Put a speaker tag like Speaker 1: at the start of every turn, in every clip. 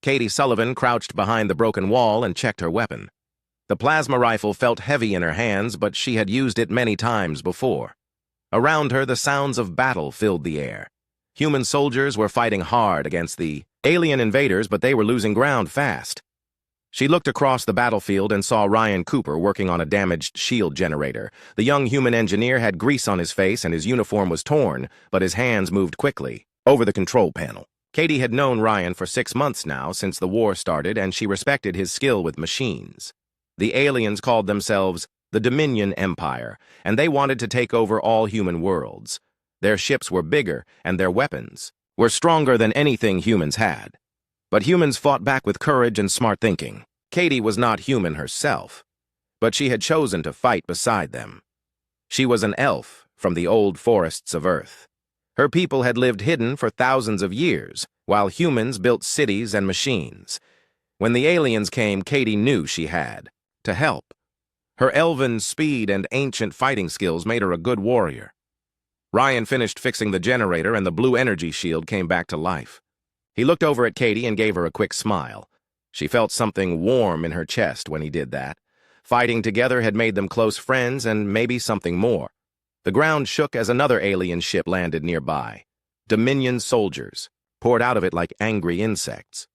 Speaker 1: Katie Sullivan crouched behind the broken wall and checked her weapon. The plasma rifle felt heavy in her hands, but she had used it many times before. Around her, the sounds of battle filled the air. Human soldiers were fighting hard against the alien invaders, but they were losing ground fast. She looked across the battlefield and saw Ryan Cooper working on a damaged shield generator. The young human engineer had grease on his face and his uniform was torn, but his hands moved quickly over the control panel. Katie had known Ryan for 6 months now since the war started, and she respected his skill with machines. The aliens called themselves the Dominion Empire, and they wanted to take over all human worlds. Their ships were bigger, and their weapons were stronger than anything humans had. But humans fought back with courage and smart thinking. Katie was not human herself, but she had chosen to fight beside them. She was an elf from the old forests of Earth. Her people had lived hidden for thousands of years, while humans built cities and machines. When the aliens came, Katie knew she had to help. Her elven speed and ancient fighting skills made her a good warrior. Ryan finished fixing the generator and the blue energy shield came back to life. He looked over at Katie and gave her a quick smile. She felt something warm in her chest when he did that. Fighting together had made them close friends and maybe something more. The ground shook as another alien ship landed nearby. Dominion soldiers poured out of it like angry insects.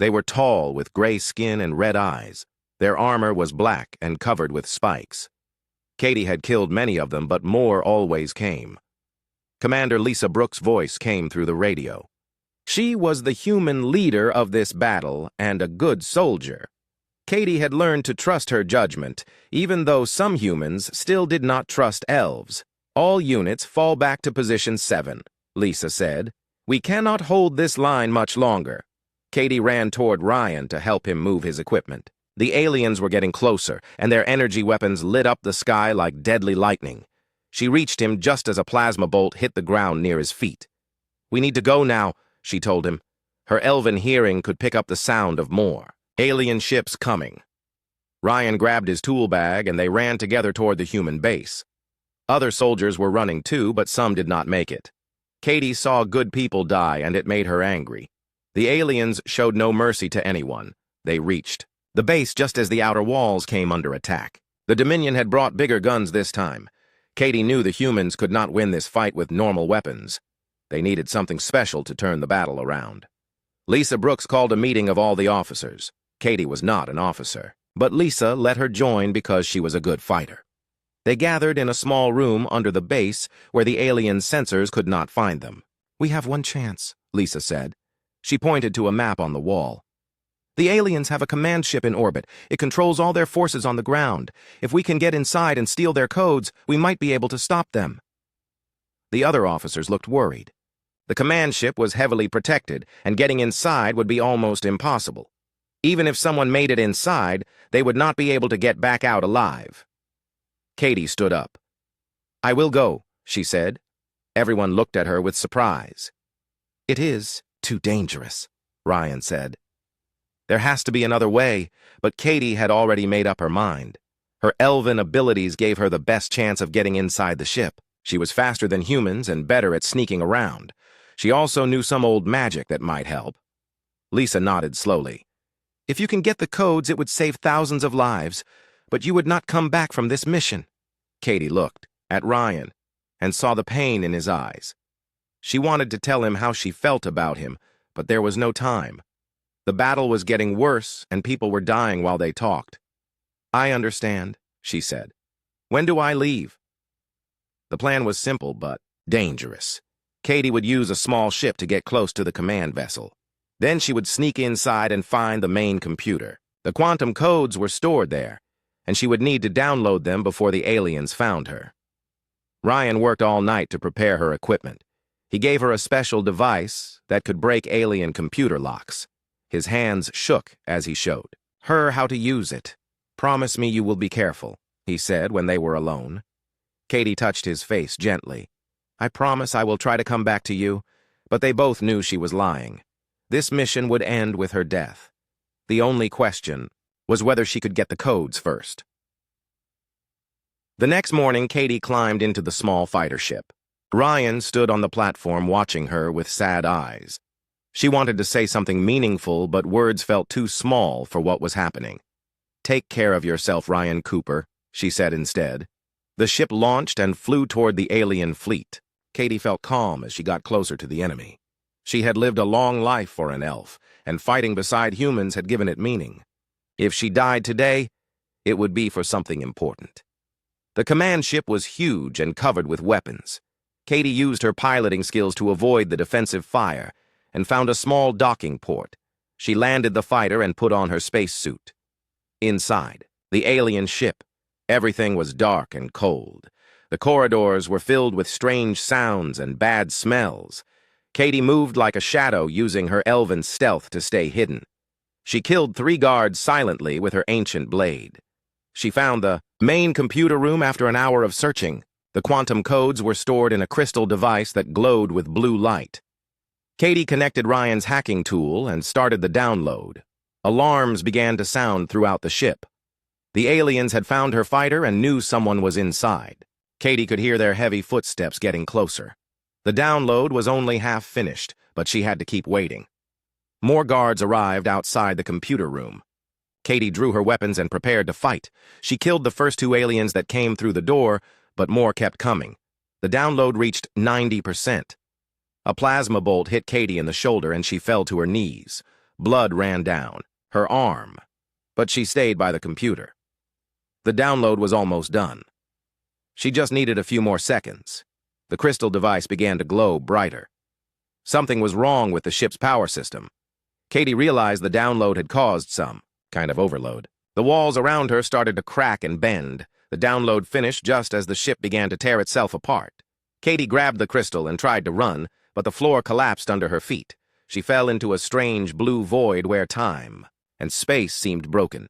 Speaker 1: They were tall with gray skin and red eyes. Their armor was black and covered with spikes. Katie had killed many of them, but more always came. Commander Lisa Brooks' voice came through the radio. She was the human leader of this battle and a good soldier. Katie had learned to trust her judgment, even though some humans still did not trust elves. All units fall back to position 7, Lisa said. We cannot hold this line much longer. Katie ran toward Ryan to help him move his equipment. The aliens were getting closer, and their energy weapons lit up the sky like deadly lightning. She reached him just as a plasma bolt hit the ground near his feet. We need to go now, she told him. Her elven hearing could pick up the sound of more alien ships coming. Ryan grabbed his tool bag and they ran together toward the human base. Other soldiers were running too, but some did not make it. Katie saw good people die and it made her angry. The aliens showed no mercy to anyone. They reached the base just as the outer walls came under attack. The Dominion had brought bigger guns this time. Katie knew the humans could not win this fight with normal weapons. They needed something special to turn the battle around. Lisa Brooks called a meeting of all the officers. Katie was not an officer, but Lisa let her join because she was a good fighter. They gathered in a small room under the base where the alien sensors could not find them. We have one chance, Lisa said. She pointed to a map on the wall. The aliens have a command ship in orbit. It controls all their forces on the ground. If we can get inside and steal their codes, we might be able to stop them. The other officers looked worried. The command ship was heavily protected, and getting inside would be almost impossible. Even if someone made it inside, they would not be able to get back out alive. Katie stood up. I will go, she said. Everyone looked at her with surprise. It is too dangerous, Ryan said. There has to be another way, but Katie had already made up her mind. Her elven abilities gave her the best chance of getting inside the ship. She was faster than humans and better at sneaking around. She also knew some old magic that might help. Lisa nodded slowly. If you can get the codes, it would save thousands of lives, but you would not come back from this mission. Katie looked at Ryan and saw the pain in his eyes. She wanted to tell him how she felt about him, but there was no time. The battle was getting worse and people were dying while they talked. I understand, she said. When do I leave? The plan was simple but dangerous. Katie would use a small ship to get close to the command vessel. Then she would sneak inside and find the main computer. The quantum codes were stored there, and she would need to download them before the aliens found her. Ryan worked all night to prepare her equipment. He gave her a special device that could break alien computer locks. His hands shook as he showed her how to use it. Promise me you will be careful, he said when they were alone. Katie touched his face gently. I promise I will try to come back to you, but they both knew she was lying. This mission would end with her death. The only question was whether she could get the codes first. The next morning, Katie climbed into the small fighter ship. Ryan stood on the platform watching her with sad eyes. She wanted to say something meaningful, but words felt too small for what was happening. "Take care of yourself, Ryan Cooper," she said instead. The ship launched and flew toward the alien fleet. Katie felt calm as she got closer to the enemy. She had lived a long life for an elf, and fighting beside humans had given it meaning. If she died today, it would be for something important. The command ship was huge and covered with weapons. Katie used her piloting skills to avoid the defensive fire and found a small docking port. She landed the fighter and put on her spacesuit. Inside, the alien ship, everything was dark and cold. The corridors were filled with strange sounds and bad smells. Katie moved like a shadow, using her elven stealth to stay hidden. She killed 3 guards silently with her ancient blade. She found the main computer room after an hour of searching. The quantum codes were stored in a crystal device that glowed with blue light. Katie connected Ryan's hacking tool and started the download. Alarms began to sound throughout the ship. The aliens had found her fighter and knew someone was inside. Katie could hear their heavy footsteps getting closer. The download was only half finished, but she had to keep waiting. More guards arrived outside the computer room. Katie drew her weapons and prepared to fight. She killed the first 2 aliens that came through the door, but more kept coming. The download reached 90%. A plasma bolt hit Katie in the shoulder and she fell to her knees. Blood ran down her arm, but she stayed by the computer. The download was almost done. She just needed a few more seconds. The crystal device began to glow brighter. Something was wrong with the ship's power system. Katie realized the download had caused some kind of overload. The walls around her started to crack and bend. The download finished just as the ship began to tear itself apart. Katie grabbed the crystal and tried to run, but the floor collapsed under her feet. She fell into a strange blue void where time and space seemed broken.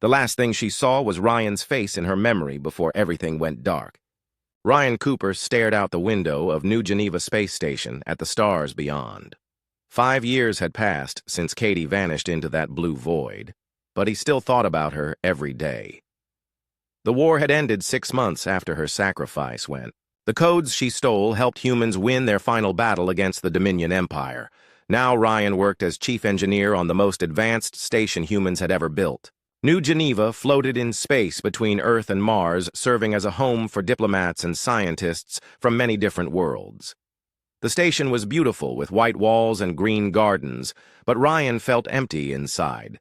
Speaker 1: The last thing she saw was Ryan's face in her memory before everything went dark. Ryan Cooper stared out the window of New Geneva Space Station at the stars beyond. 5 years had passed since Katie vanished into that blue void, but he still thought about her every day. The war had ended 6 months after her sacrifice went. The codes she stole helped humans win their final battle against the Dominion Empire. Now Ryan worked as chief engineer on the most advanced station humans had ever built. New Geneva floated in space between Earth and Mars, serving as a home for diplomats and scientists from many different worlds. The station was beautiful, with white walls and green gardens, but Ryan felt empty inside.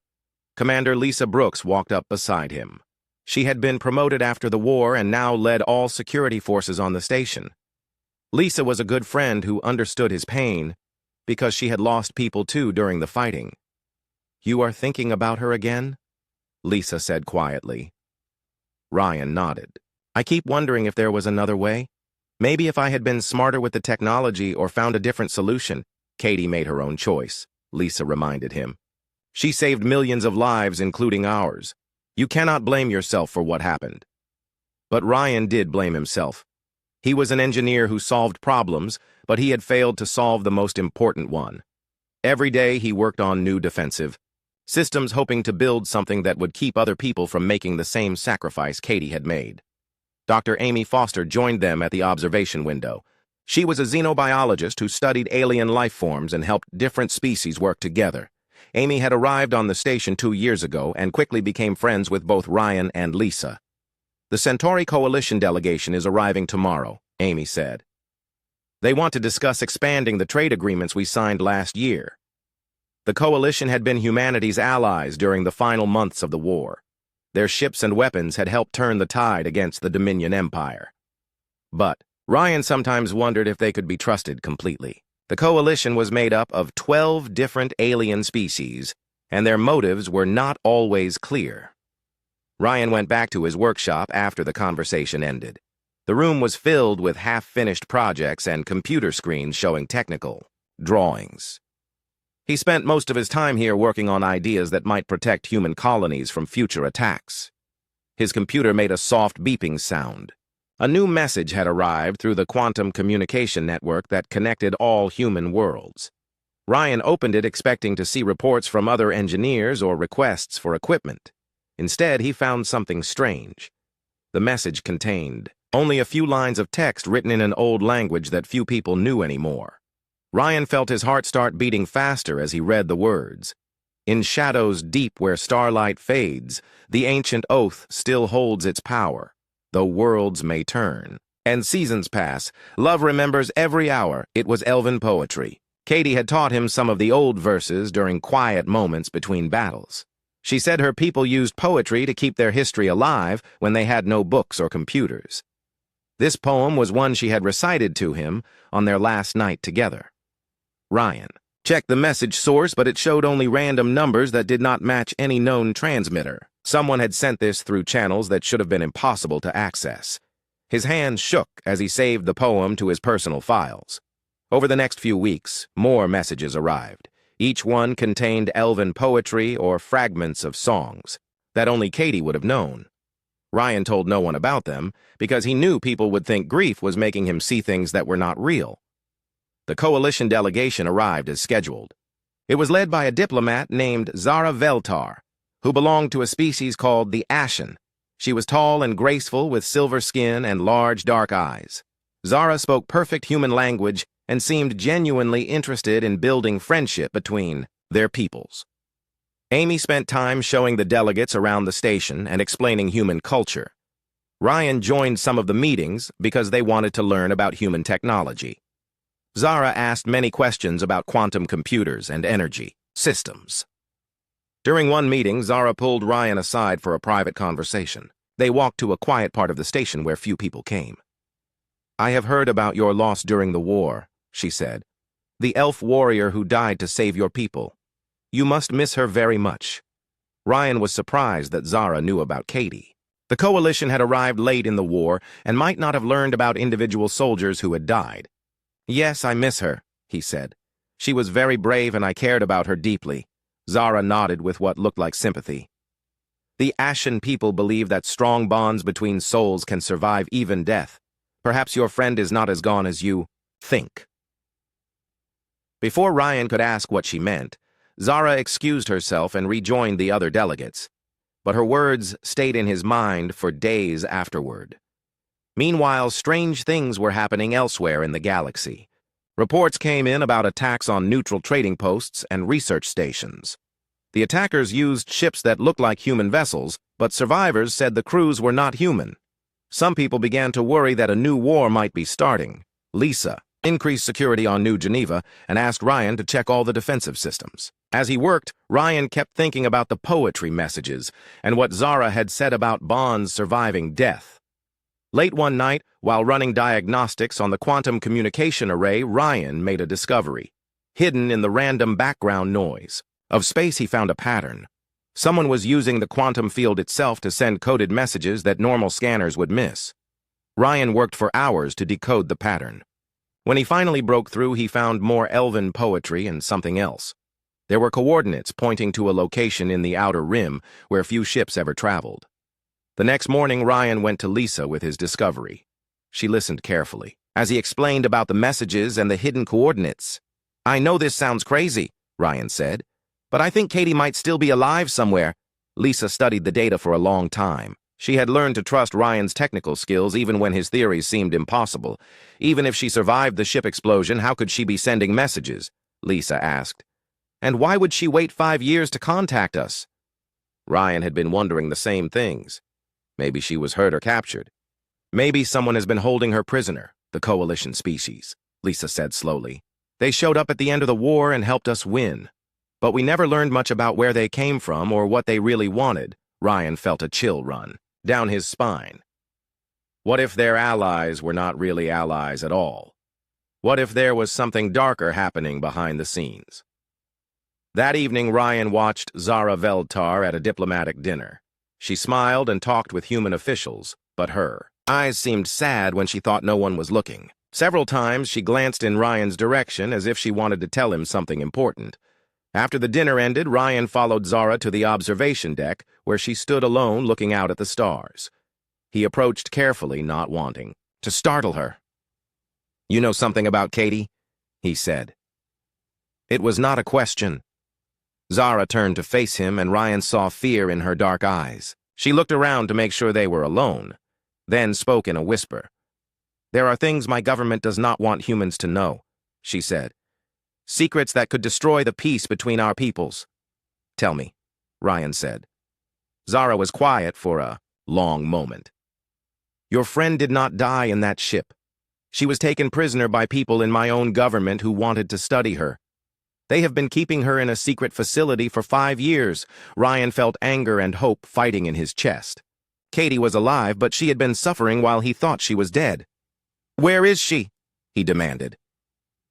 Speaker 1: Commander Lisa Brooks walked up beside him. She had been promoted after the war and now led all security forces on the station. Lisa was a good friend who understood his pain, because she had lost people too during the fighting. "You are thinking about her again?" Lisa said quietly. Ryan nodded. "I keep wondering if there was another way. Maybe if I had been smarter with the technology or found a different solution." "Katie made her own choice," Lisa reminded him. "She saved millions of lives, including ours. You cannot blame yourself for what happened." But Ryan did blame himself. He was an engineer who solved problems, but he had failed to solve the most important one. Every day he worked on new defensive systems, hoping to build something that would keep other people from making the same sacrifice Katie had made. Dr. Amy Foster joined them at the observation window. She was a xenobiologist who studied alien life forms and helped different species work together. Amy had arrived on the station 2 years ago and quickly became friends with both Ryan and Lisa. "The Centauri Coalition delegation is arriving tomorrow," Amy said. "They want to discuss expanding the trade agreements we signed last year." The Coalition had been humanity's allies during the final months of the war. Their ships and weapons had helped turn the tide against the Dominion Empire. But Ryan sometimes wondered if they could be trusted completely. The Coalition was made up of 12 different alien species, and their motives were not always clear. Ryan went back to his workshop after the conversation ended. The room was filled with half-finished projects and computer screens showing technical drawings. He spent most of his time here working on ideas that might protect human colonies from future attacks. His computer made a soft beeping sound. A new message had arrived through the quantum communication network that connected all human worlds. Ryan opened it expecting to see reports from other engineers or requests for equipment. Instead, he found something strange. The message contained only a few lines of text written in an old language that few people knew anymore. Ryan felt his heart start beating faster as he read the words. In shadows deep where starlight fades, the ancient oath still holds its power, though worlds may turn. And seasons pass. Love remembers every hour. It was elven poetry. Katie had taught him some of the old verses during quiet moments between battles. She said her people used poetry to keep their history alive when they had no books or computers. This poem was one she had recited to him on their last night together. Ryan checked the message source, but it showed only random numbers that did not match any known transmitter. Someone had sent this through channels that should have been impossible to access. His hands shook as he saved the poem to his personal files. Over the next few weeks, more messages arrived. Each one contained elven poetry or fragments of songs that only Katie would have known. Ryan told no one about them because he knew people would think grief was making him see things that were not real. The coalition delegation arrived as scheduled. It was led by a diplomat named Zara Veltar, who belonged to a species called the Ashen. She was tall and graceful with silver skin and large dark eyes. Zara spoke perfect human language and seemed genuinely interested in building friendship between their peoples. Amy spent time showing the delegates around the station and explaining human culture. Ryan joined some of the meetings because they wanted to learn about human technology. Zara asked many questions about quantum computers and energy systems. During one meeting, Zara pulled Ryan aside for a private conversation. They walked to a quiet part of the station where few people came. "I have heard about your loss during the war," she said. "The elf warrior who died to save your people. You must miss her very much." Ryan was surprised that Zara knew about Katie. The coalition had arrived late in the war and might not have learned about individual soldiers who had died. "Yes, I miss her," he said. "She was very brave and I cared about her deeply." Zara nodded with what looked like sympathy. "The Ashen people believe that strong bonds between souls can survive even death. Perhaps your friend is not as gone as you think." Before Ryan could ask what she meant, Zara excused herself and rejoined the other delegates. But her words stayed in his mind for days afterward. Meanwhile, strange things were happening elsewhere in the galaxy. Reports came in about attacks on neutral trading posts and research stations. The attackers used ships that looked like human vessels, but survivors said the crews were not human. Some people began to worry that a new war might be starting. Lisa increased security on New Geneva and asked Ryan to check all the defensive systems. As he worked, Ryan kept thinking about the poetry messages and what Zara had said about bonds surviving death. Late one night, while running diagnostics on the quantum communication array, Ryan made a discovery. Hidden in the random background noise of space, he found a pattern. Someone was using the quantum field itself to send coded messages that normal scanners would miss. Ryan worked for hours to decode the pattern. When he finally broke through, he found more elven poetry and something else. There were coordinates pointing to a location in the outer rim where few ships ever traveled. The next morning, Ryan went to Lisa with his discovery. She listened carefully as he explained about the messages and the hidden coordinates. "I know this sounds crazy," Ryan said, "but I think Katie might still be alive somewhere." Lisa studied the data for a long time. She had learned to trust Ryan's technical skills even when his theories seemed impossible. Even if she survived the ship explosion, how could she be sending messages? Lisa asked. "And why would she wait 5 years to contact us?" Ryan had been wondering the same things. Maybe she was hurt or captured. "Maybe someone has been holding her prisoner, the coalition species," Lisa said slowly. "They showed up at the end of the war and helped us win. But we never learned much about where they came from or what they really wanted." Ryan felt a chill run down his spine. What if their allies were not really allies at all? What if there was something darker happening behind the scenes? That evening, Ryan watched Zara Veltar at a diplomatic dinner. She smiled and talked with human officials, but her eyes seemed sad when she thought no one was looking. Several times, she glanced in Ryan's direction as if she wanted to tell him something important. After the dinner ended, Ryan followed Zara to the observation deck, where she stood alone looking out at the stars. He approached carefully, not wanting to startle her. "You know something about Katie?" he said. It was not a question. Zara turned to face him, and Ryan saw fear in her dark eyes. She looked around to make sure they were alone, then spoke in a whisper. "There are things my government does not want humans to know," she said. Secrets that could destroy the peace between our peoples. Tell me, Ryan said. Zara was quiet for a long moment. Your friend did not die in that ship. She was taken prisoner by people in my own government who wanted to study her. They have been keeping her in a secret facility for 5 years. Ryan felt anger and hope fighting in his chest. Katie was alive, but she had been suffering while he thought she was dead. Where is she? He demanded.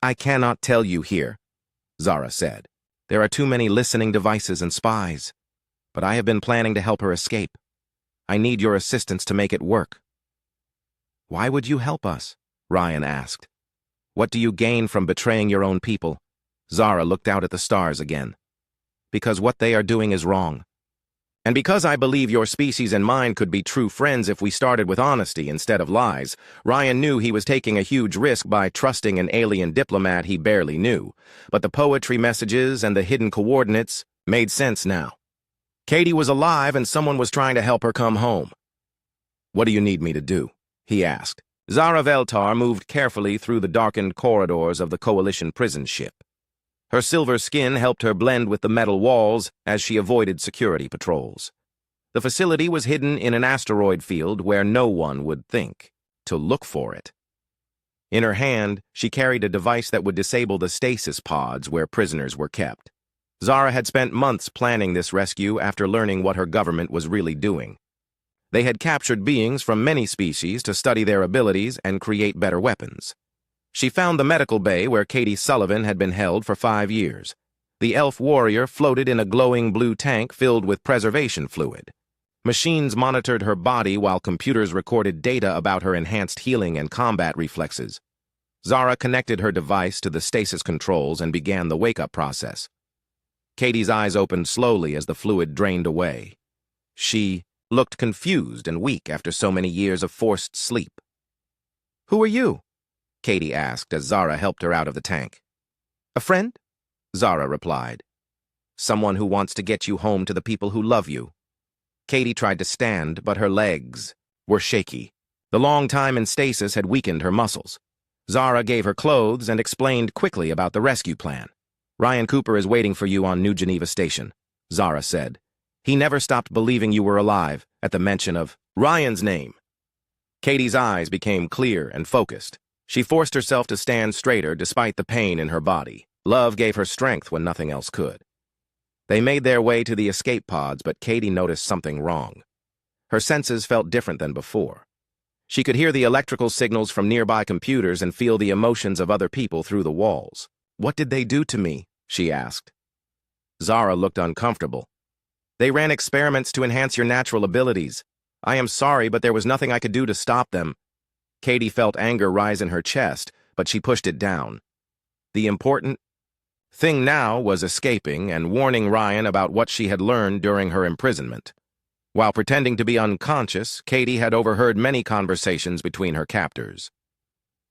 Speaker 1: I cannot tell you here, Zara said. There are too many listening devices and spies. But I have been planning to help her escape. I need your assistance to make it work. Why would you help us? Ryan asked. What do you gain from betraying your own people? Zara looked out at the stars again. Because what they are doing is wrong. And because I believe your species and mine could be true friends if we started with honesty instead of lies. Ryan knew he was taking a huge risk by trusting an alien diplomat he barely knew. But the poetry messages and the hidden coordinates made sense now. Katie was alive and someone was trying to help her come home. What do you need me to do? He asked. Zara Veltar moved carefully through the darkened corridors of the Coalition prison ship. Her silver skin helped her blend with the metal walls as she avoided security patrols. The facility was hidden in an asteroid field where no one would think to look for it. In her hand, she carried a device that would disable the stasis pods where prisoners were kept. Zara had spent months planning this rescue after learning what her government was really doing. They had captured beings from many species to study their abilities and create better weapons. She found the medical bay where Katie Sullivan had been held for 5 years. The elf warrior floated in a glowing blue tank filled with preservation fluid. Machines monitored her body while computers recorded data about her enhanced healing and combat reflexes. Zara connected her device to the stasis controls and began the wake-up process. Katie's eyes opened slowly as the fluid drained away. She looked confused and weak after so many years of forced sleep. Who are you? Katie asked as Zara helped her out of the tank. A friend? Zara replied. Someone who wants to get you home to the people who love you. Katie tried to stand, but her legs were shaky. The long time in stasis had weakened her muscles. Zara gave her clothes and explained quickly about the rescue plan. Ryan Cooper is waiting for you on New Geneva Station, Zara said. He never stopped believing you were alive at the mention of Ryan's name. Katie's eyes became clear and focused. She forced herself to stand straighter despite the pain in her body. Love gave her strength when nothing else could. They made their way to the escape pods, but Katie noticed something wrong. Her senses felt different than before. She could hear the electrical signals from nearby computers and feel the emotions of other people through the walls. What did they do to me? She asked. Zara looked uncomfortable. They ran experiments to enhance your natural abilities. I am sorry, but there was nothing I could do to stop them. Katie felt anger rise in her chest, but she pushed it down. The important thing now was escaping and warning Ryan about what she had learned during her imprisonment. While pretending to be unconscious, Katie had overheard many conversations between her captors.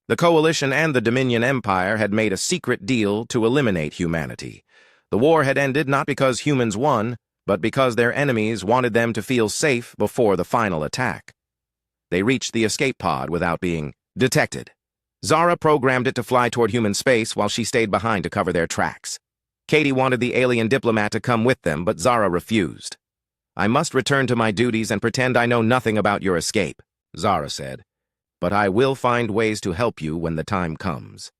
Speaker 1: The Coalition and the Dominion Empire had made a secret deal to eliminate humanity. The war had ended not because humans won, but because their enemies wanted them to feel safe before the final attack. They reached the escape pod without being detected. Zara programmed it to fly toward human space while she stayed behind to cover their tracks. Katie wanted the alien diplomat to come with them, but Zara refused. I must return to my duties and pretend I know nothing about your escape, Zara said. But I will find ways to help you when the time comes.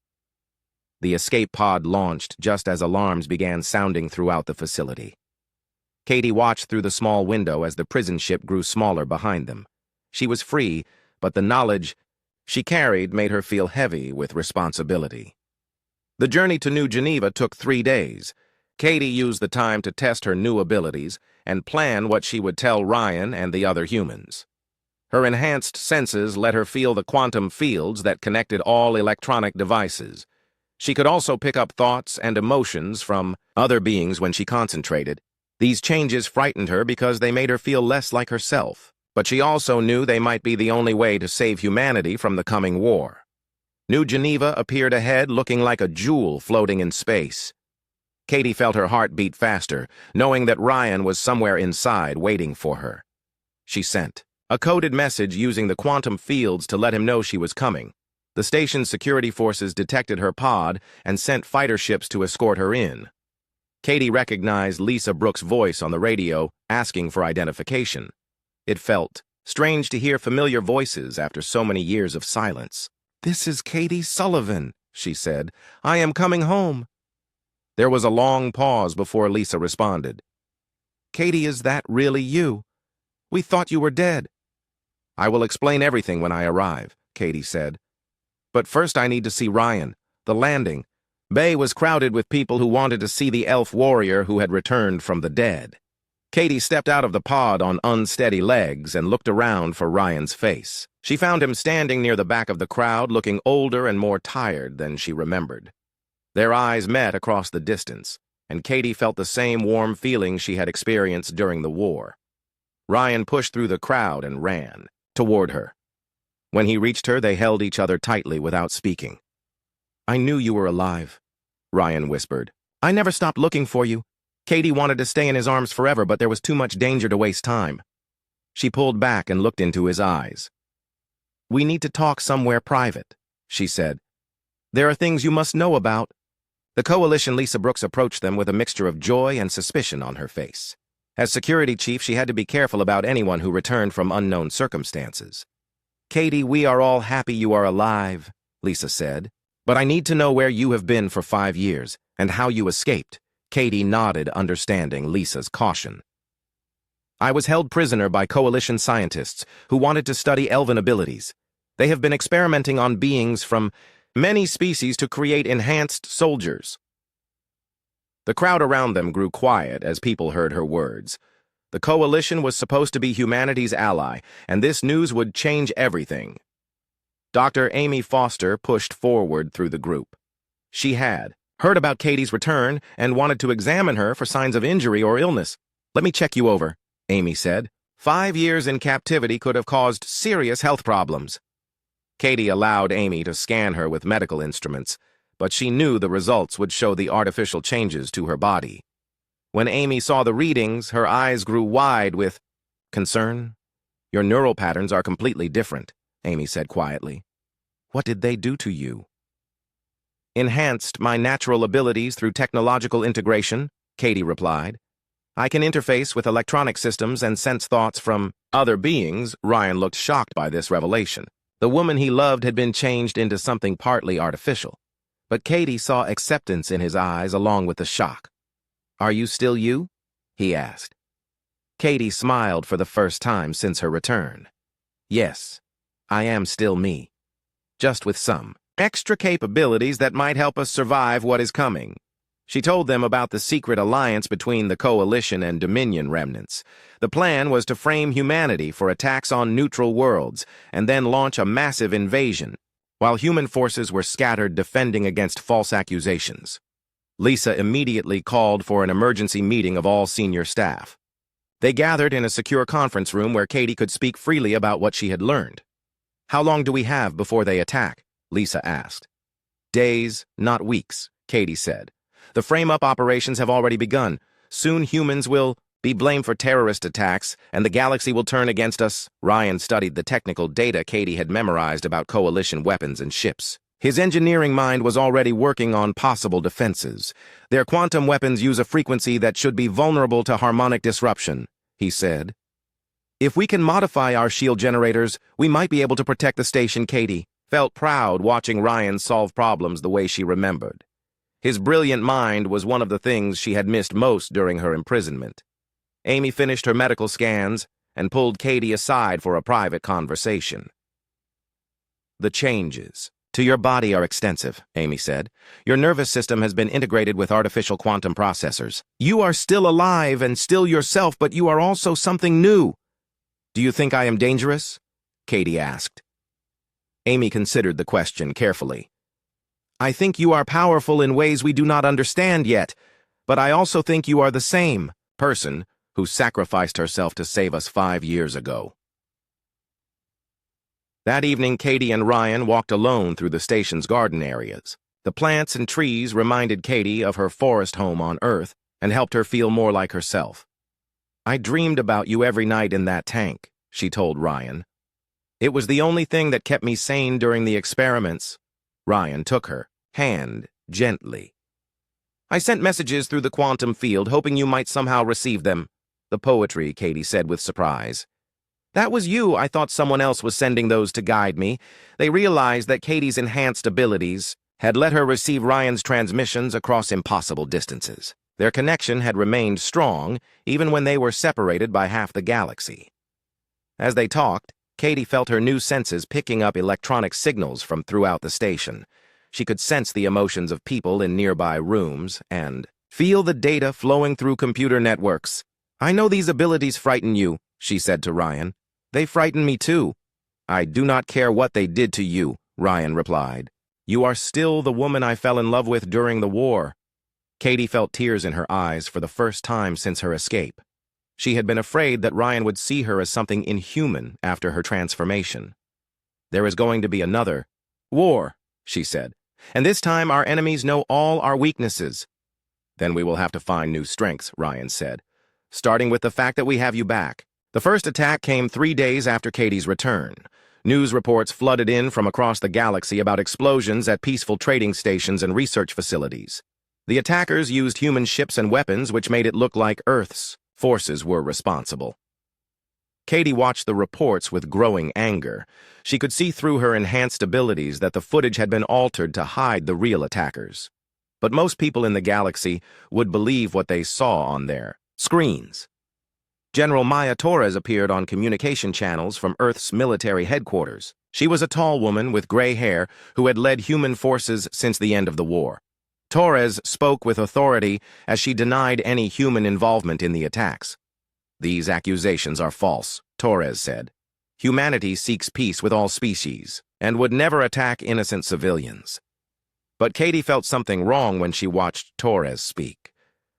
Speaker 1: The escape pod launched just as alarms began sounding throughout the facility. Katie watched through the small window as the prison ship grew smaller behind them. She was free, but the knowledge she carried made her feel heavy with responsibility. The journey to New Geneva took 3 days. Katie used the time to test her new abilities and plan what she would tell Ryan and the other humans. Her enhanced senses let her feel the quantum fields that connected all electronic devices. She could also pick up thoughts and emotions from other beings when she concentrated. These changes frightened her because they made her feel less like herself. But she also knew they might be the only way to save humanity from the coming war. New Geneva appeared ahead looking like a jewel floating in space. Katie felt her heart beat faster, knowing that Ryan was somewhere inside waiting for her. She sent a coded message using the quantum fields to let him know she was coming. The station's security forces detected her pod and sent fighter ships to escort her in. Katie recognized Lisa Brooks' voice on the radio, asking for identification. It felt strange to hear familiar voices after so many years of silence. "This is Katie Sullivan," she said. "I am coming home." There was a long pause before Lisa responded. "Katie, is that really you? We thought you were dead." "I will explain everything when I arrive," Katie said. "But first I need to see Ryan. The landing. Bay was crowded with people who wanted to see the elf warrior who had returned from the dead." Katie stepped out of the pod on unsteady legs and looked around for Ryan's face. She found him standing near the back of the crowd, looking older and more tired than she remembered. Their eyes met across the distance, and Katie felt the same warm feeling she had experienced during the war. Ryan pushed through the crowd and ran toward her. When he reached her, they held each other tightly without speaking. "I knew you were alive," Ryan whispered. "I never stopped looking for you." Katie wanted to stay in his arms forever, but there was too much danger to waste time. She pulled back and looked into his eyes. "We need to talk somewhere private," she said. "There are things you must know about." The coalition Lisa Brooks approached them with a mixture of joy and suspicion on her face. As security chief, she had to be careful about anyone who returned from unknown circumstances. "Katie, we are all happy you are alive," Lisa said. "But I need to know where you have been for 5 years and how you escaped." Katie nodded, understanding Lisa's caution. "I was held prisoner by coalition scientists who wanted to study elven abilities. They have been experimenting on beings from many species to create enhanced soldiers." The crowd around them grew quiet as people heard her words. The coalition was supposed to be humanity's ally, and this news would change everything. Dr. Amy Foster pushed forward through the group. She had heard about Katie's return and wanted to examine her for signs of injury or illness. "Let me check you over," Amy said. 5 years in captivity could have caused serious health problems." Katie allowed Amy to scan her with medical instruments, but she knew the results would show the artificial changes to her body. When Amy saw the readings, her eyes grew wide with concern. "Your neural patterns are completely different," Amy said quietly. "What did they do to you?" "Enhanced my natural abilities through technological integration," Katie replied. "I can interface with electronic systems and sense thoughts from other beings." Ryan looked shocked by this revelation. The woman he loved had been changed into something partly artificial. But Katie saw acceptance in his eyes along with the shock. "Are you still you?" he asked. Katie smiled for the first time since her return. "Yes, I am still me, just with some extra capabilities that might help us survive what is coming." She told them about the secret alliance between the Coalition and Dominion remnants. The plan was to frame humanity for attacks on neutral worlds and then launch a massive invasion, while human forces were scattered defending against false accusations. Lisa immediately called for an emergency meeting of all senior staff. They gathered in a secure conference room where Katie could speak freely about what she had learned. "How long do we have before they attack?" Lisa asked. "Days, not weeks," Katie said. "The frame-up operations have already begun. Soon humans will be blamed for terrorist attacks, and the galaxy will turn against us." Ryan studied the technical data Katie had memorized about coalition weapons and ships. His engineering mind was already working on possible defenses. "Their quantum weapons use a frequency that should be vulnerable to harmonic disruption," he said. "If we can modify our shield generators, we might be able to protect the station." Katie felt proud watching Ryan solve problems the way she remembered. His brilliant mind was one of the things she had missed most during her imprisonment. Amy finished her medical scans and pulled Katie aside for a private conversation. "The changes to your body are extensive," Amy said. "Your nervous system has been integrated with artificial quantum processors. You are still alive and still yourself, but you are also something new." "Do you think I am dangerous?" Katie asked. Amy considered the question carefully. "I think you are powerful in ways we do not understand yet, but I also think you are the same person who sacrificed herself to save us 5 years ago." That evening, Katie and Ryan walked alone through the station's garden areas. The plants and trees reminded Katie of her forest home on Earth and helped her feel more like herself. "I dreamed about you every night in that tank," she told Ryan. It was the only thing that kept me sane during the experiments. Ryan took her hand gently. I sent messages through the quantum field, hoping you might somehow receive them. The poetry, Katie said with surprise. That was you. I thought someone else was sending those to guide me. They realized that Katie's enhanced abilities had let her receive Ryan's transmissions across impossible distances. Their connection had remained strong, even when they were separated by half the galaxy. As they talked, Katie felt her new senses picking up electronic signals from throughout the station. She could sense the emotions of people in nearby rooms and feel the data flowing through computer networks. I know these abilities frighten you, she said to Ryan. They frighten me too. I do not care what they did to you, Ryan replied. You are still the woman I fell in love with during the war. Katie felt tears in her eyes for the first time since her escape. She had been afraid that Ryan would see her as something inhuman after her transformation. There is going to be another war, she said, and this time our enemies know all our weaknesses. Then we will have to find new strengths, Ryan said, starting with the fact that we have you back. The first attack came 3 days after Katie's return. News reports flooded in from across the galaxy about explosions at peaceful trading stations and research facilities. The attackers used human ships and weapons, which made it look like Earth's forces were responsible. Katie watched the reports with growing anger. She could see through her enhanced abilities that the footage had been altered to hide the real attackers. But most people in the galaxy would believe what they saw on their screens. General Maya Torres appeared on communication channels from Earth's military headquarters. She was a tall woman with gray hair who had led human forces since the end of the war. Torres spoke with authority as she denied any human involvement in the attacks. These accusations are false, Torres said. Humanity seeks peace with all species and would never attack innocent civilians. But Katie felt something wrong when she watched Torres speak.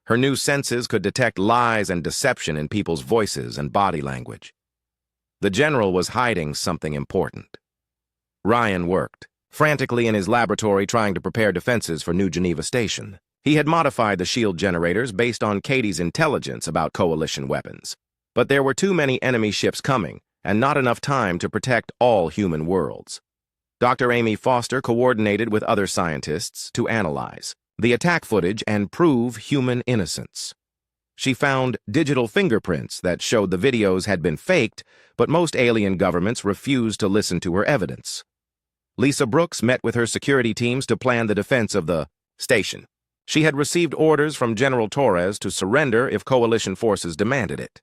Speaker 1: Her new senses could detect lies and deception in people's voices and body language. The general was hiding something important. Ryan worked frantically in his laboratory trying to prepare defenses for New Geneva Station. He had modified the shield generators based on Katie's intelligence about coalition weapons. But there were too many enemy ships coming, and not enough time to protect all human worlds. Dr. Amy Foster coordinated with other scientists to analyze the attack footage and prove human innocence. She found digital fingerprints that showed the videos had been faked, but most alien governments refused to listen to her evidence. Lisa Brooks met with her security teams to plan the defense of the station. She had received orders from General Torres to surrender if coalition forces demanded it.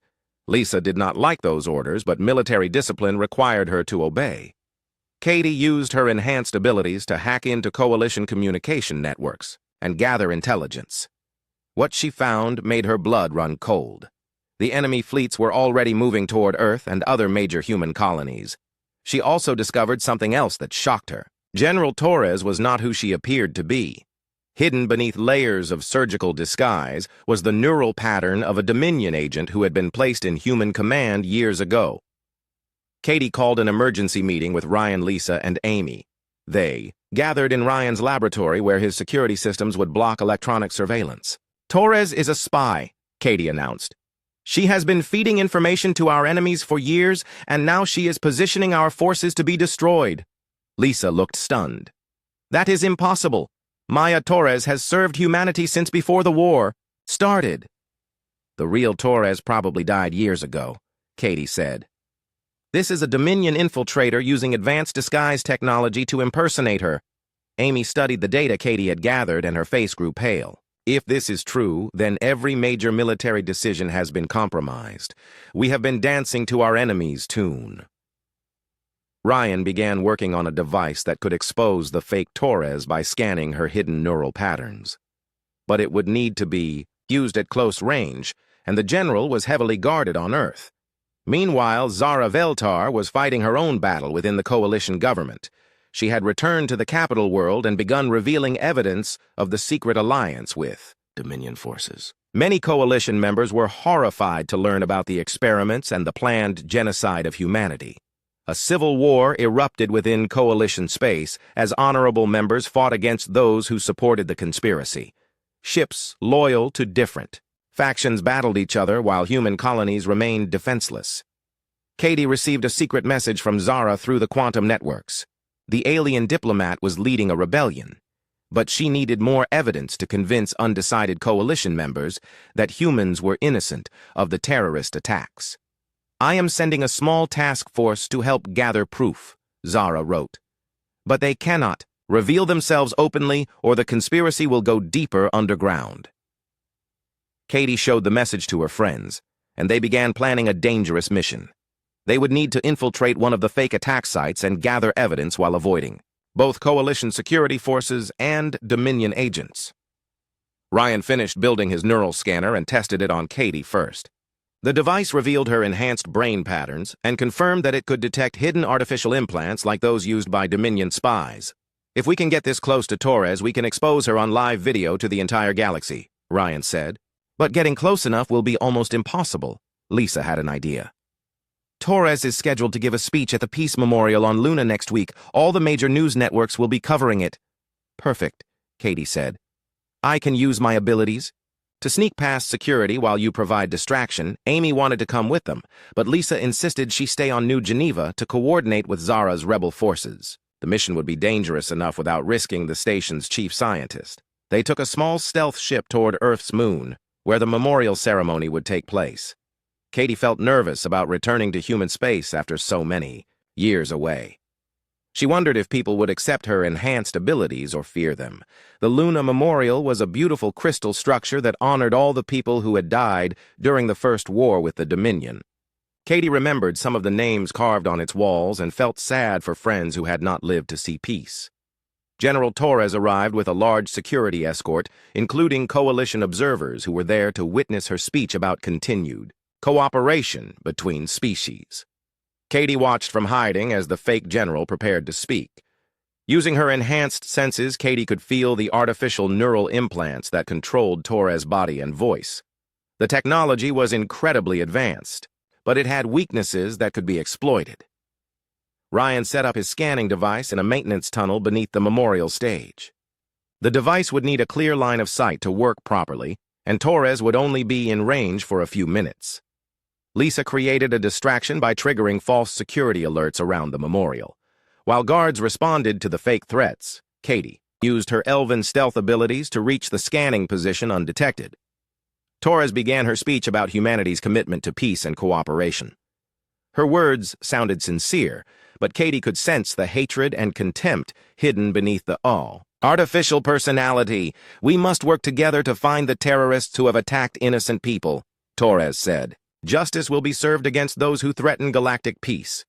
Speaker 1: Lisa did not like those orders, but military discipline required her to obey. Katie used her enhanced abilities to hack into coalition communication networks and gather intelligence. What she found made her blood run cold. The enemy fleets were already moving toward Earth and other major human colonies. She also discovered something else that shocked her. General Torres was not who she appeared to be. Hidden beneath layers of surgical disguise was the neural pattern of a Dominion agent who had been placed in human command years ago. Katie called an emergency meeting with Ryan, Lisa, and Amy. They gathered in Ryan's laboratory where his security systems would block electronic surveillance. Torres is a spy, Katie announced. She has been feeding information to our enemies for years, and now she is positioning our forces to be destroyed. Lisa looked stunned. That is impossible. Maya Torres has served humanity since before the war started. The real Torres probably died years ago, Katie said. This is a Dominion infiltrator using advanced disguise technology to impersonate her. Amy studied the data Katie had gathered, and her face grew pale. If this is true, then every major military decision has been compromised. We have been dancing to our enemy's tune. Ryan began working on a device that could expose the fake Torres by scanning her hidden neural patterns. But it would need to be used at close range, and the general was heavily guarded on Earth. Meanwhile, Zara Veltar was fighting her own battle within the coalition government. She had returned to the capital world and begun revealing evidence of the secret alliance with Dominion forces. Many coalition members were horrified to learn about the experiments and the planned genocide of humanity. A civil war erupted within coalition space as honorable members fought against those who supported the conspiracy. Ships loyal to different factions battled each other while human colonies remained defenseless. Katie received a secret message from Zara through the quantum networks. The alien diplomat was leading a rebellion, but she needed more evidence to convince undecided coalition members that humans were innocent of the terrorist attacks. "I am sending a small task force to help gather proof," Zara wrote. "But they cannot reveal themselves openly or the conspiracy will go deeper underground." Katie showed the message to her friends, and they began planning a dangerous mission. They would need to infiltrate one of the fake attack sites and gather evidence while avoiding both coalition security forces and Dominion agents. Ryan finished building his neural scanner and tested it on Katie first. The device revealed her enhanced brain patterns and confirmed that it could detect hidden artificial implants like those used by Dominion spies. "If we can get this close to Torres, we can expose her on live video to the entire galaxy," Ryan said. "But getting close enough will be almost impossible." Lisa had an idea. "Torres is scheduled to give a speech at the Peace Memorial on Luna next week. All the major news networks will be covering it." "Perfect," Katie said. "I can use my abilities." To sneak past security while you provide distraction, Amy wanted to come with them, but Lisa insisted she stay on New Geneva to coordinate with Zara's rebel forces. The mission would be dangerous enough without risking the station's chief scientist. They took a small stealth ship toward Earth's moon, where the memorial ceremony would take place. Katie felt nervous about returning to human space after so many years away. She wondered if people would accept her enhanced abilities or fear them. The Luna Memorial was a beautiful crystal structure that honored all the people who had died during the First War with the Dominion. Katie remembered some of the names carved on its walls and felt sad for friends who had not lived to see peace. General Torres arrived with a large security escort, including coalition observers who were there to witness her speech about continued cooperation between species. Katie watched from hiding as the fake general prepared to speak. Using her enhanced senses, Katie could feel the artificial neural implants that controlled Torres' body and voice. The technology was incredibly advanced, but it had weaknesses that could be exploited. Ryan set up his scanning device in a maintenance tunnel beneath the memorial stage. The device would need a clear line of sight to work properly, and Torres would only be in range for a few minutes. Lisa created a distraction by triggering false security alerts around the memorial. While guards responded to the fake threats, Katie used her elven stealth abilities to reach the scanning position undetected. Torres began her speech about humanity's commitment to peace and cooperation. Her words sounded sincere, but Katie could sense the hatred and contempt hidden beneath the awe. "Artificial personality. We must work together to find the terrorists who have attacked innocent people," Torres said. "Justice will be served against those who threaten galactic peace."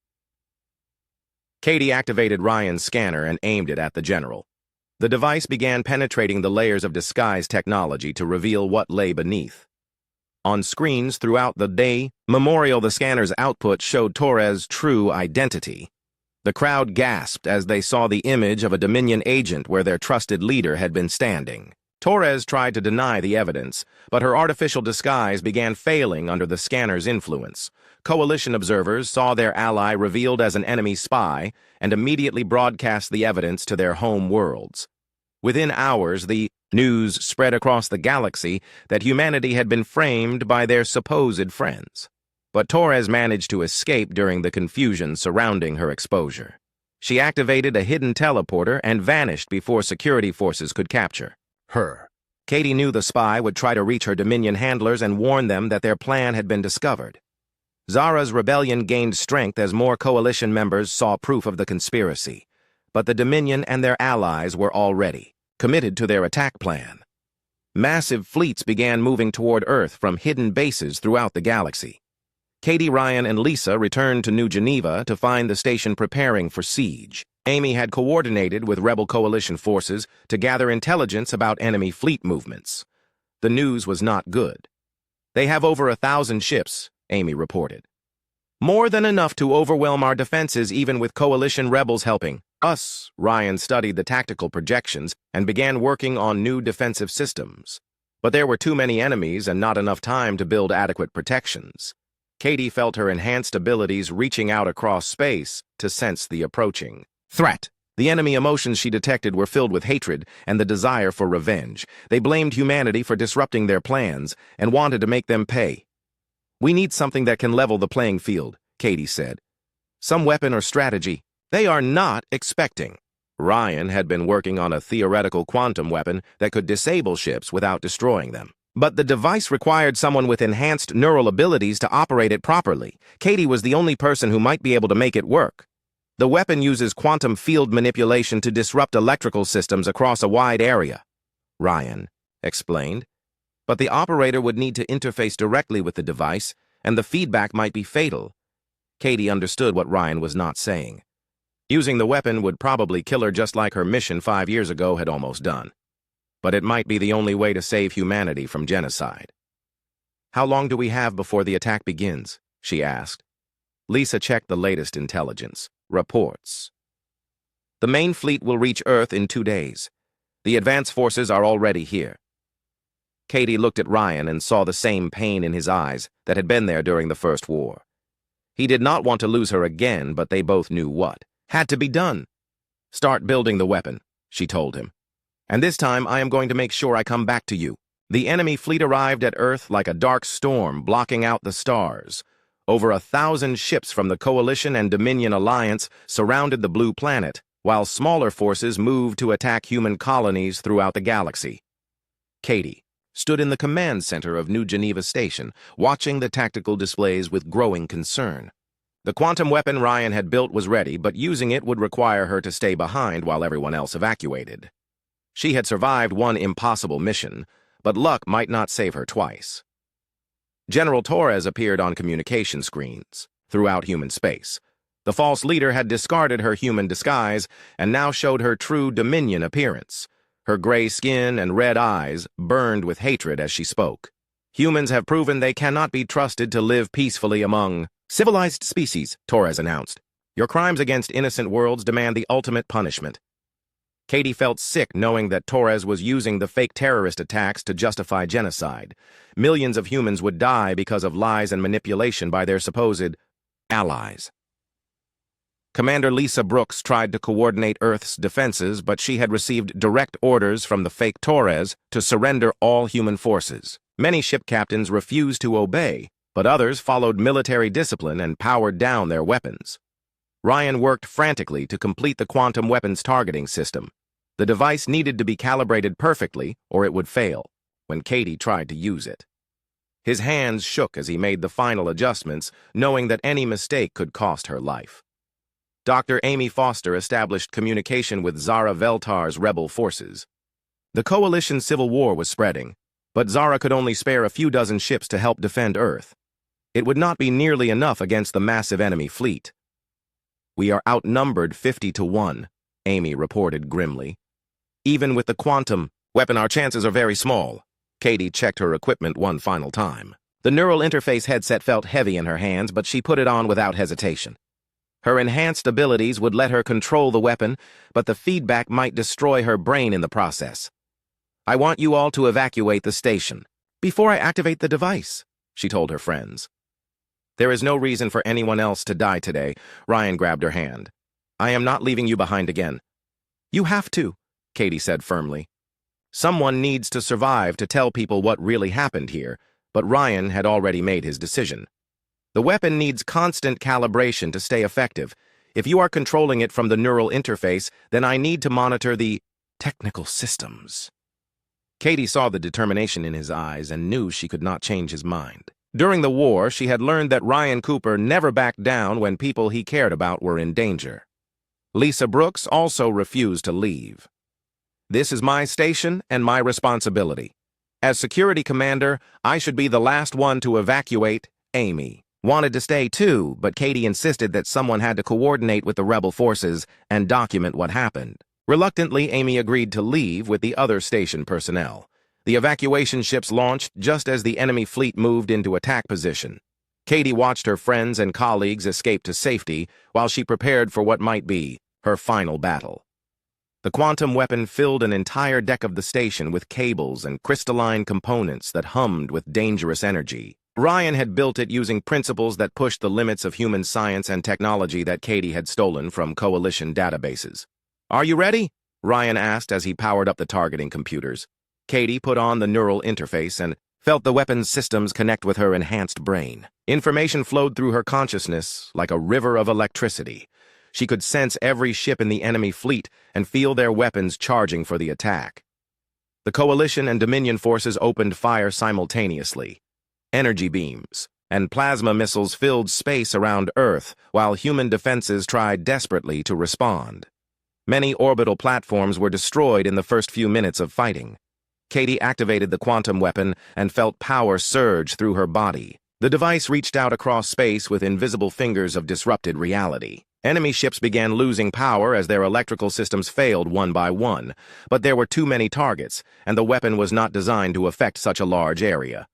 Speaker 1: Katie activated Ryan's scanner and aimed it at the general. The device began penetrating the layers of disguise technology to reveal what lay beneath. On screens throughout the day memorial, the scanner's output showed Torres' true identity. The crowd gasped as they saw the image of a Dominion agent where their trusted leader had been standing. Torres tried to deny the evidence, but her artificial disguise began failing under the scanner's influence. Coalition observers saw their ally revealed as an enemy spy and immediately broadcast the evidence to their home worlds. Within hours, the news spread across the galaxy that humanity had been framed by their supposed friends. But Torres managed to escape during the confusion surrounding her exposure. She activated a hidden teleporter and vanished before security forces could capture her. Katie knew the spy would try to reach her Dominion handlers and warn them that their plan had been discovered. Zara's rebellion gained strength as more coalition members saw proof of the conspiracy, but the Dominion and their allies were already committed to their attack plan. Massive fleets began moving toward Earth from hidden bases throughout the galaxy. Katie, Ryan, and Lisa returned to New Geneva to find the station preparing for siege. Amy had coordinated with rebel coalition forces to gather intelligence about enemy fleet movements. The news was not good. "They have over 1,000 ships," Amy reported. "More than enough to overwhelm our defenses even with coalition rebels helping us." Ryan studied the tactical projections and began working on new defensive systems. But there were too many enemies and not enough time to build adequate protections. Katie felt her enhanced abilities reaching out across space to sense the approaching threat. The enemy emotions she detected were filled with hatred and the desire for revenge. They blamed humanity for disrupting their plans and wanted to make them pay. "We need something that can level the playing field," Katie said. Some weapon or strategy. They are not expecting. Ryan had been working on a theoretical quantum weapon that could disable ships without destroying them. But the device required someone with enhanced neural abilities to operate it properly. Katie was the only person who might be able to make it work. The weapon uses quantum field manipulation to disrupt electrical systems across a wide area, Ryan explained. But the operator would need to interface directly with the device, and the feedback might be fatal. Katie understood what Ryan was not saying. Using the weapon would probably kill her just like her mission 5 years ago had almost done. But it might be the only way to save humanity from genocide. How long do we have before the attack begins? She asked. Lisa checked the latest intelligence. Reports. The main fleet will reach Earth in 2 days. The advance forces are already here. Katie looked at Ryan and saw the same pain in his eyes that had been there during the First War. He did not want to lose her again, but they both knew what had to be done. Start building the weapon, she told him. And this time I am going to make sure I come back to you. The enemy fleet arrived at Earth like a dark storm, blocking out the stars. Over 1,000 ships from the Coalition and Dominion Alliance surrounded the blue planet, while smaller forces moved to attack human colonies throughout the galaxy. Katie stood in the command center of New Geneva Station, watching the tactical displays with growing concern. The quantum weapon Ryan had built was ready, but using it would require her to stay behind while everyone else evacuated. She had survived one impossible mission, but luck might not save her twice. General Torres appeared on communication screens throughout human space. The false leader had discarded her human disguise and now showed her true Dominion appearance. Her gray skin and red eyes burned with hatred as she spoke. Humans have proven they cannot be trusted to live peacefully among civilized species, Torres announced. Your crimes against innocent worlds demand the ultimate punishment. Katie felt sick knowing that Torres was using the fake terrorist attacks to justify genocide. Millions of humans would die because of lies and manipulation by their supposed allies. Commander Lisa Brooks tried to coordinate Earth's defenses, but she had received direct orders from the fake Torres to surrender all human forces. Many ship captains refused to obey, but others followed military discipline and powered down their weapons. Ryan worked frantically to complete the quantum weapons targeting system. The device needed to be calibrated perfectly, or it would fail, when Katie tried to use it. His hands shook as he made the final adjustments, knowing that any mistake could cost her life. Dr. Amy Foster established communication with Zara Veltar's rebel forces. The Coalition civil war was spreading, but Zara could only spare a few dozen ships to help defend Earth. It would not be nearly enough against the massive enemy fleet. We are outnumbered 50-1, Amy reported grimly. Even with the quantum weapon, our chances are very small. Katie checked her equipment one final time. The neural interface headset felt heavy in her hands, but she put it on without hesitation. Her enhanced abilities would let her control the weapon, but the feedback might destroy her brain in the process. I want you all to evacuate the station before I activate the device, she told her friends. There is no reason for anyone else to die today. Ryan grabbed her hand. I am not leaving you behind again. You have to, Katie said firmly. Someone needs to survive to tell people what really happened here, but Ryan had already made his decision. The weapon needs constant calibration to stay effective. If you are controlling it from the neural interface, then I need to monitor the technical systems. Katie saw the determination in his eyes and knew she could not change his mind. During the war, she had learned that Ryan Cooper never backed down when people he cared about were in danger. Lisa Brooks also refused to leave. This is my station and my responsibility. As security commander, I should be the last one to evacuate. Amy wanted to stay too, but Katie insisted that someone had to coordinate with the rebel forces and document what happened. Reluctantly, Amy agreed to leave with the other station personnel. The evacuation ships launched just as the enemy fleet moved into attack position. Katie watched her friends and colleagues escape to safety while she prepared for what might be her final battle. The quantum weapon filled an entire deck of the station with cables and crystalline components that hummed with dangerous energy. Ryan had built it using principles that pushed the limits of human science and technology that Katie had stolen from Coalition databases. Are you ready? Ryan asked as he powered up the targeting computers. Katie put on the neural interface and felt the weapon's systems connect with her enhanced brain. Information flowed through her consciousness like a river of electricity. She could sense every ship in the enemy fleet and feel their weapons charging for the attack. The Coalition and Dominion forces opened fire simultaneously. Energy beams and plasma missiles filled space around Earth, while human defenses tried desperately to respond. Many orbital platforms were destroyed in the first few minutes of fighting. Katie activated the quantum weapon and felt power surge through her body. The device reached out across space with invisible fingers of disrupted reality. Enemy ships began losing power as their electrical systems failed one by one, but there were too many targets, and the weapon was not designed to affect such a large area.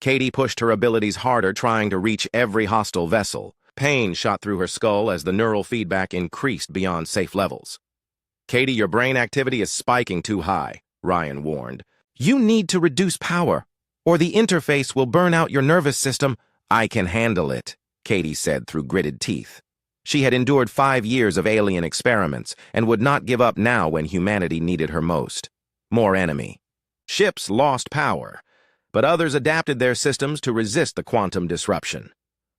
Speaker 1: Katie pushed her abilities harder, trying to reach every hostile vessel. Pain shot through her skull as the neural feedback increased beyond safe levels. "Katie, your brain activity is spiking too high," Ryan warned. "You need to reduce power, or the interface will burn out your nervous system." "I can handle it," Katie said through gritted teeth. She had endured 5 years of alien experiments and would not give up now when humanity needed her most. More enemy. Ships lost power, but others adapted their systems to resist the quantum disruption.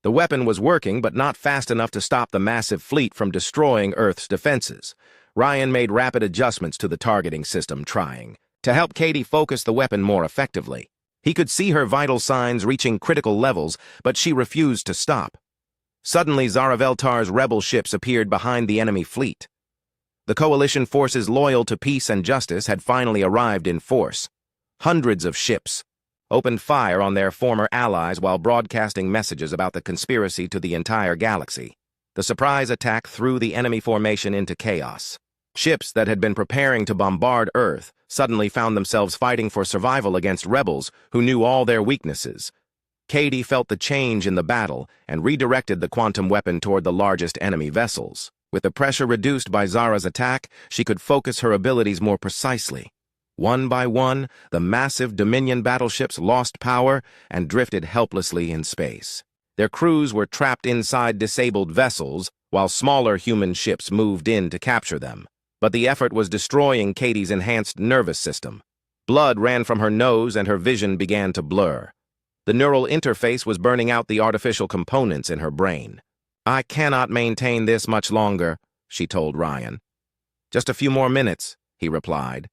Speaker 1: The weapon was working, but not fast enough to stop the massive fleet from destroying Earth's defenses. Ryan made rapid adjustments to the targeting system, trying to help Katie focus the weapon more effectively. He could see her vital signs reaching critical levels, but she refused to stop. Suddenly, Zaraveltar's rebel ships appeared behind the enemy fleet. The Coalition forces loyal to peace and justice had finally arrived in force. Hundreds of ships opened fire on their former allies while broadcasting messages about the conspiracy to the entire galaxy. The surprise attack threw the enemy formation into chaos. Ships that had been preparing to bombard Earth suddenly found themselves fighting for survival against rebels who knew all their weaknesses. Katie felt the change in the battle and redirected the quantum weapon toward the largest enemy vessels. With the pressure reduced by Zara's attack, she could focus her abilities more precisely. One by one, the massive Dominion battleships lost power and drifted helplessly in space. Their crews were trapped inside disabled vessels, while smaller human ships moved in to capture them. But the effort was destroying Katie's enhanced nervous system. Blood ran from her nose and her vision began to blur. The neural interface was burning out the artificial components in her brain. "I cannot maintain this much longer," she told Ryan. "Just a few more minutes," he replied.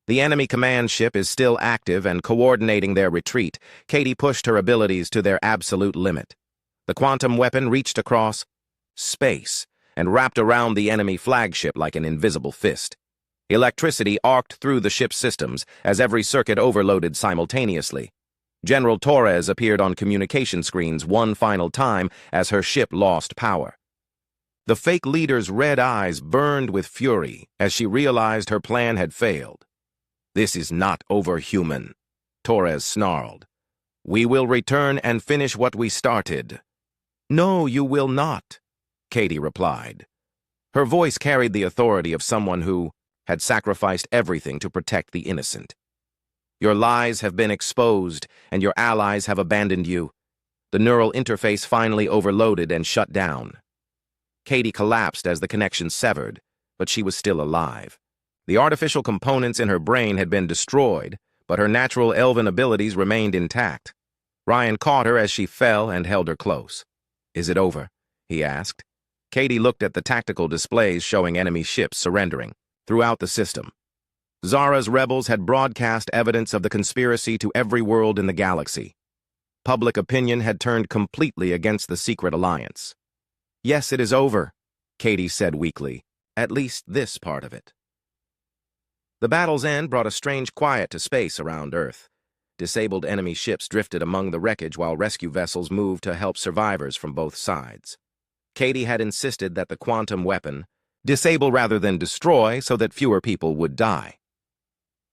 Speaker 1: The enemy command ship is still active and coordinating their retreat. Katie pushed her abilities to their absolute limit. The quantum weapon reached across space and wrapped around the enemy flagship like an invisible fist. Electricity arced through the ship's systems as every circuit overloaded simultaneously. General Torres appeared on communication screens one final time as her ship lost power. The fake leader's red eyes burned with fury as she realized her plan had failed. "This is not over, human," Torres snarled. "We will return and finish what we started." "No, you will not," Katie replied. Her voice carried the authority of someone who had sacrificed everything to protect the innocent. "Your lies have been exposed, and your allies have abandoned you." The neural interface finally overloaded and shut down. Katie collapsed as the connection severed, but she was still alive. The artificial components in her brain had been destroyed, but her natural elven abilities remained intact. Ryan caught her as she fell and held her close. "Is it over?" he asked. Katie looked at the tactical displays showing enemy ships surrendering throughout the system. Zara's rebels had broadcast evidence of the conspiracy to every world in the galaxy. Public opinion had turned completely against the secret alliance. "Yes, it is over," Katie said weakly. "At least this part of it." The battle's end brought a strange quiet to space around Earth. Disabled enemy ships drifted among the wreckage while rescue vessels moved to help survivors from both sides. Katie had insisted that the quantum weapon disable rather than destroy so that fewer people would die.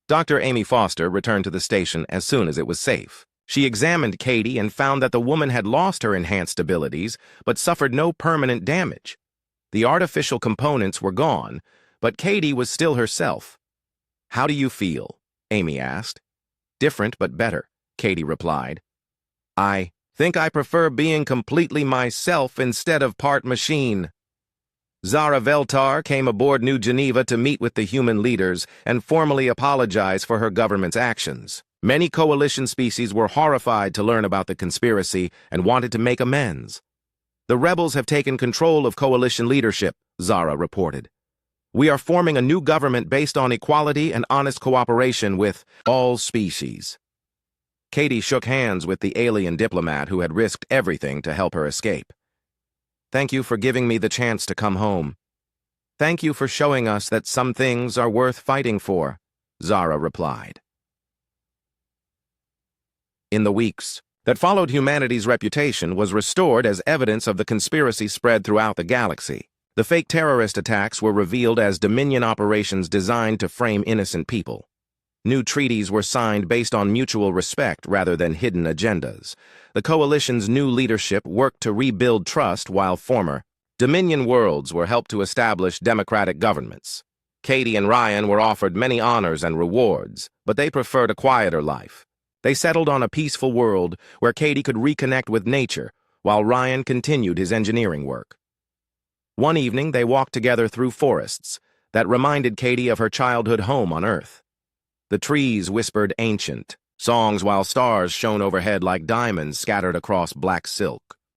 Speaker 1: Dr. Amy Foster returned to the station as soon as it was safe. She examined Katie and found that the woman had lost her enhanced abilities but suffered no permanent damage. The artificial components were gone, but Katie was still herself. "How do you feel?" Amy asked. "Different but better," Katie replied. "I think I prefer being completely myself instead of part machine." Zaraveltar came aboard New Geneva to meet with the human leaders and formally apologize for her government's actions. Many coalition species were horrified to learn about the conspiracy and wanted to make amends. The rebels have taken control of coalition leadership, Zara reported. We are forming a new government based on equality and honest cooperation with all species. Katie shook hands with the alien diplomat who had risked everything to help her escape. Thank you for giving me the chance to come home. Thank you for showing us that some things are worth fighting for, Zara replied. In the weeks that followed, humanity's reputation was restored as evidence of the conspiracy spread throughout the galaxy. The fake terrorist attacks were revealed as Dominion operations designed to frame innocent people. New treaties were signed based on mutual respect rather than hidden agendas. The coalition's new leadership worked to rebuild trust while former Dominion worlds were helped to establish democratic governments. Katie and Ryan were offered many honors and rewards, but they preferred a quieter life. They settled on a peaceful world where Katie could reconnect with nature while Ryan continued his engineering work. One evening, they walked together through forests that reminded Katie of her childhood home on Earth. The trees whispered ancient songs while stars shone overhead like diamonds scattered across black silk.